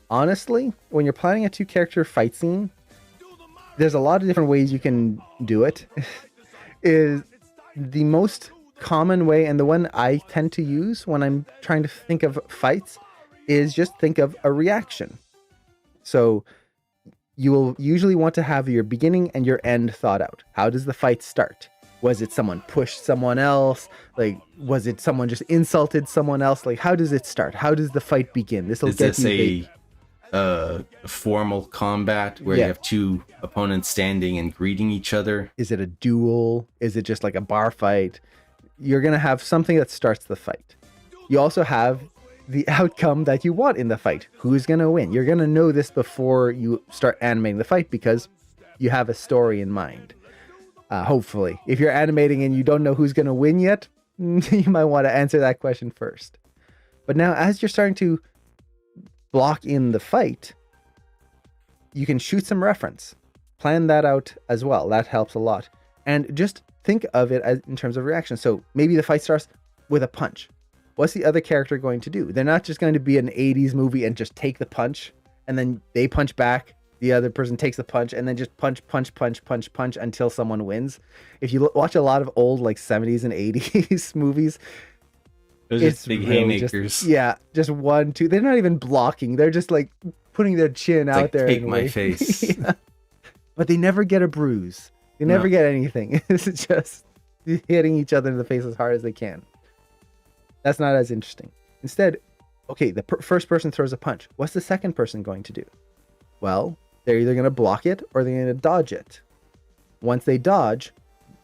honestly, when you're planning a 2 character fight scene, there's a lot of different ways you can do it. Is the most common way, and the one I tend to use when I'm trying to think of fights, is just think of a reaction. So you will usually want to have your beginning and your end thought out. How does the fight start? Was it someone pushed someone else? Like, was it someone just insulted someone else? Like, how does it start? How does the fight begin? This will Is get this you a formal combat where you have two opponents standing and greeting each other? Is it a duel? Is it just like a bar fight? You're going to have something that starts the fight. You also have the outcome that you want in the fight. Who's going to win? You're going to know this before you start animating the fight because you have a story in mind. Hopefully. If you're animating and you don't know who's going to win yet, you might want to answer that question first. But now, as you're starting to block in the fight, you can shoot some reference. Plan that out as well. That helps a lot. And just think of it as in terms of reaction. So maybe the fight starts with a punch. What's the other character going to do? They're not just going to be an 80s movie and just take the punch and then they punch back. The other person takes the punch and then just punch until someone wins. If you watch a lot of old like 70s and 80s movies, Those are just big really haymakers. just 1, 2. They're not even blocking. They're just like putting their chin out like, there. Take my face. Yeah. But they never get a bruise. They never get anything. It's just hitting each other in the face as hard as they can. That's not as interesting. Instead, okay, the first person throws a punch. What's the second person going to do? Well, they're either going to block it or they're going to dodge it. Once they dodge,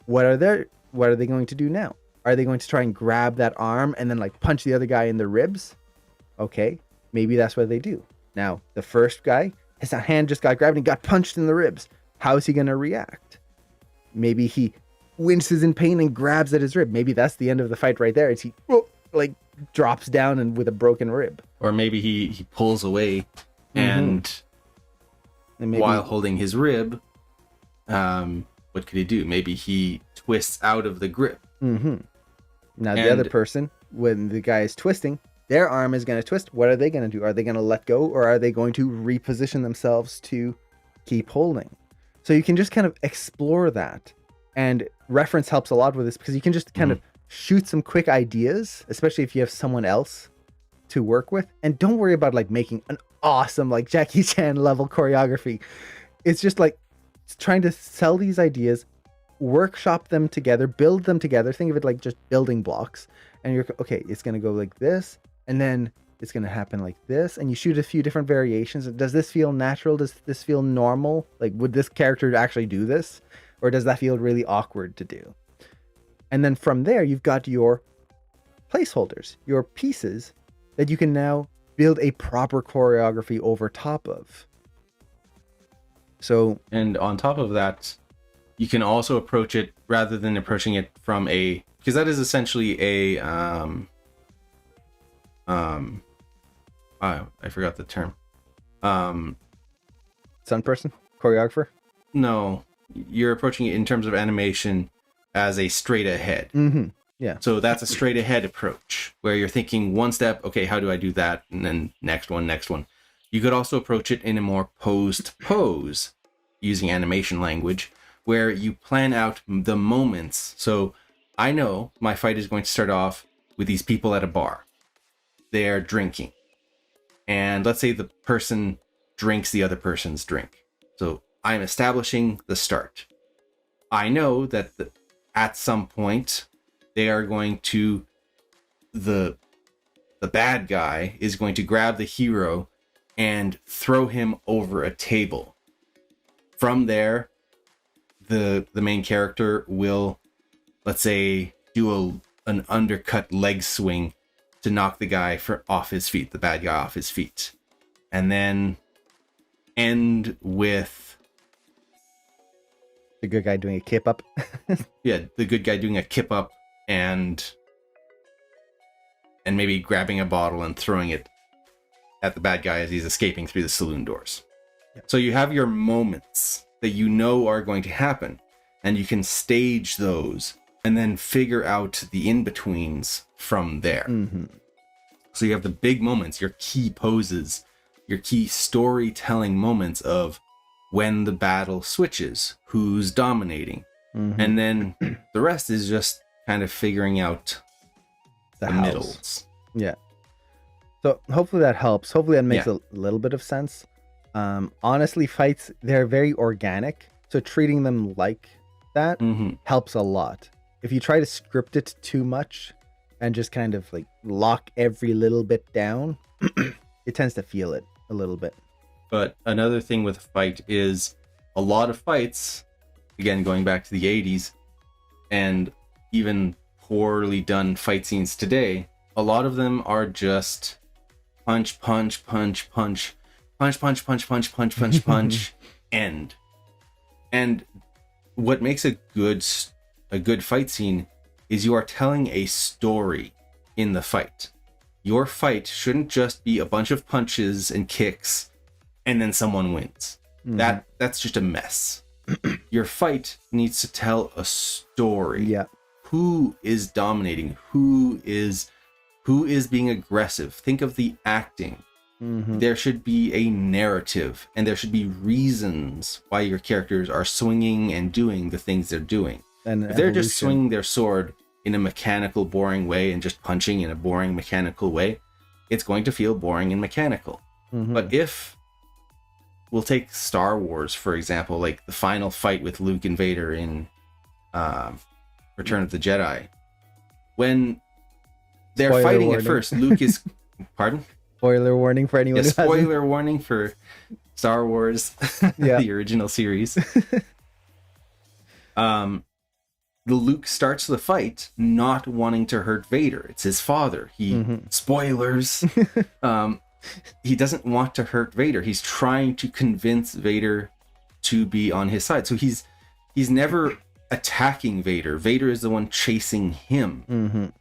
what are they going to do now? Are they going to try and grab that arm and then like punch the other guy in the ribs? Okay, maybe that's what they do. Now, the first guy, his hand just got grabbed and got punched in the ribs. How is he going to react? Maybe he winces in pain and grabs at his rib. Maybe that's the end of the fight right there. Is he like drops down and with a broken rib? Or maybe he pulls away and maybe, while holding his rib, what could he do? Maybe he twists out of the grip. Now, the other person, when the guy is twisting, their arm is going to twist. What are they going to do? Are they going to let go or are they going to reposition themselves to keep holding? So you can just kind of explore that. And reference helps a lot with this because you can just kind of shoot some quick ideas, especially if you have someone else to work with. And don't worry about like making an awesome like Jackie Chan level choreography. It's just like trying to sell these ideas, workshop them together, build them together. Think of it like just building blocks. And you're okay, it's going to go like this. And then it's going to happen like this. And you shoot a few different variations. Does this feel natural? Does this feel normal? Like, would this character actually do this? Or does that feel really awkward to do? And then from there, you've got your placeholders, your pieces that you can now build a proper choreography over top of. So, and on top of that, you can also approach it rather than approaching it from because that is essentially I forgot the term. Sun person? Choreographer? No, you're approaching it in terms of animation as a straight ahead. Yeah. So that's a straight ahead approach where you're thinking one step, okay, how do I do that? And then next one. You could also approach it in a more posed pose using animation language where you plan out the moments. So I know my fight is going to start off with these people at a bar. They're drinking. And let's say the person drinks the other person's drink. So I'm establishing the start. I know that at some point they are going to, the bad guy is going to grab the hero and throw him over a table. From there, the main character will, let's say, do an undercut leg swing to knock the guy off his feet, the bad guy off his feet. And then end with the good guy doing a kip up. Yeah, the good guy doing a kip up and maybe grabbing a bottle and throwing it at the bad guy as he's escaping through the saloon doors. Yep. So you have your moments that you know are going to happen, and you can stage those and then figure out the in-betweens from there. So you have the big moments, your key poses your key storytelling moments of when the battle switches, who's dominating. And then the rest is just kind of figuring out the middles. Yeah. So hopefully that helps. Hopefully that makes a little bit of sense. Honestly, fights, they're very organic. So treating them like that helps a lot. If you try to script it too much and just kind of like lock every little bit down, it tends to feel it a little bit. But another thing with a fight is a lot of fights, again, going back to the 80s, and even poorly done fight scenes today, a lot of them are just punch, punch, punch, punch, punch, punch, punch, punch, punch, punch, punch, end. And what makes a good fight scene is you are telling a story in the fight. Your fight shouldn't just be a bunch of punches and kicks and then someone wins. That's just a mess. Your fight needs to tell a story. Yeah. Who is dominating? Who is being aggressive? Think of the acting. There should be a narrative, and there should be reasons why your characters are swinging and doing the things they're doing. And if they're just swinging their sword in a mechanical, boring way and just punching in a boring, mechanical way, it's going to feel boring and mechanical. But if we'll take Star Wars, for example, like the final fight with Luke and Vader in Return of the Jedi, when they're Spoiler fighting warning. at first, Luke is... Pardon? Spoiler warning for anyone who hasn't. Spoiler warning for Star Wars, the original series. The Luke starts the fight not wanting to hurt Vader. It's his father. Spoilers. He doesn't want to hurt Vader. He's trying to convince Vader to be on his side. So he's never attacking Vader. Vader is the one chasing him.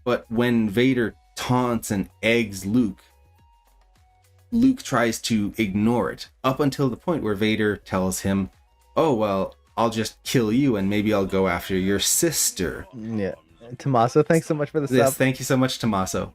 But when Vader taunts and eggs Luke tries to ignore it up until the point where Vader tells him, oh, well, I'll just kill you and maybe I'll go after your sister. Yeah. Tommaso, thanks so much for the sub. Yes, thank you so much, Tommaso.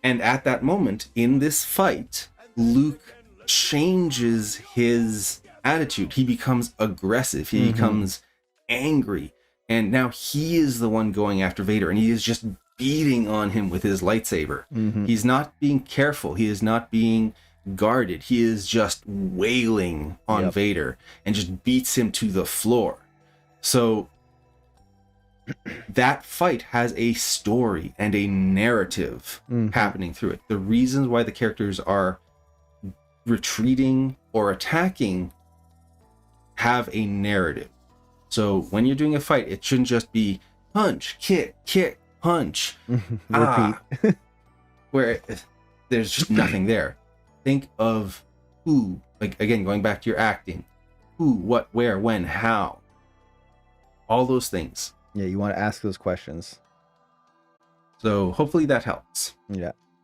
And at that moment in this fight, Luke changes his attitude. He becomes aggressive. He becomes angry. And now he is the one going after Vader, and he is just beating on him with his lightsaber. He's not being careful. He is not being guarded. He is just wailing on Vader and just beats him to the floor. So that fight has a story and a narrative happening through it. The reasons why the characters are retreating or attacking have a narrative. So when you're doing a fight, it shouldn't just be punch, kick, punch, repeat. Where there's just nothing there. Think of who, like, again, going back to your acting, who, what, where, when, how, all those things. Yeah, you want to ask those questions. So hopefully that helps. Yeah.